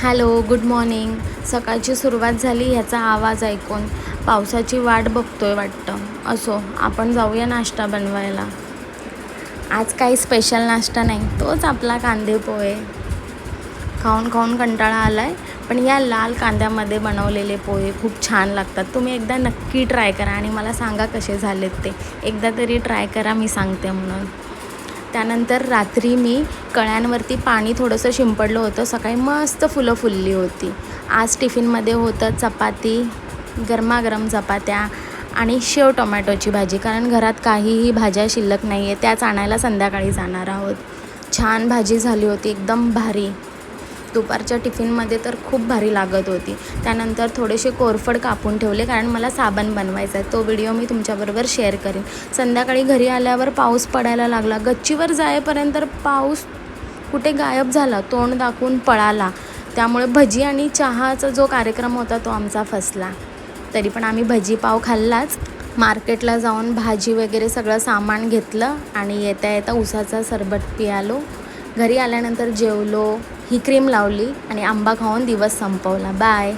Hello, good morning. सकाळची सुरुवात झाली ह्याचा आवाज ऐकून. पावसाची वाट बघतोय वाटतं. असो, आपण जाऊया नाश्ता बनवायला. आज काही स्पेशल नाश्ता नाही, तोच आपला कांदे पोहे. खाऊन खाऊन कंटाळा आला आहे, पण या लाल कांद्यामध्ये बनवलेले पोहे खूप छान लागतात. तुम्ही एकदा नक्की ट्राय करा आणि मला सांगा कसे झालेत ते. एकदा तरी ट्राय करा, मी सांगते म्हणून. त्यानंतर रात्री मी कळ्यांवरती पाणी थोडंसं शिंपडलं होतं. सकाळी मस्त फुलं फुलली होती. आज टिफिनमध्ये होतं चपाती, गरमागरम चपात्या आणि शेव टोमॅटोची भाजी, कारण घरात काहीही भाज्या शिल्लक नाही आहे. त्याच आणायला संध्याकाळी जाणार आहोत. छान भाजी झाली होती, एकदम भारी. दुपारच्या टिफिनमध्ये तर खूप भारी लागत होती. त्यानंतर थोडेसे कोरफड कापून ठेवले, कारण मला साबण बनवायचा आहे. तो व्हिडिओ मी तुमच्याबरोबर शेअर करेन. संध्याकाळी घरी आल्यावर पाऊस पडायला लागला. गच्चीवर जाईपर्यंत पाऊस कुठे गायब झाला, तोंड दाखवून पळाला. त्यामुळे भजी आणि चहाचा जो कार्यक्रम होता तो आमचा फसला. तरी पण आम्ही भजी पाव खाल्लाच. मार्केटला जाऊन भाजी वगैरे सगळं सामान घेतलं आणि येता येता उसाचा सरबत पियालो. घरी आल्यानंतर जेवलो, ही क्रीम लावली आणि आंबा खाऊन दिवस संपवला. बाय.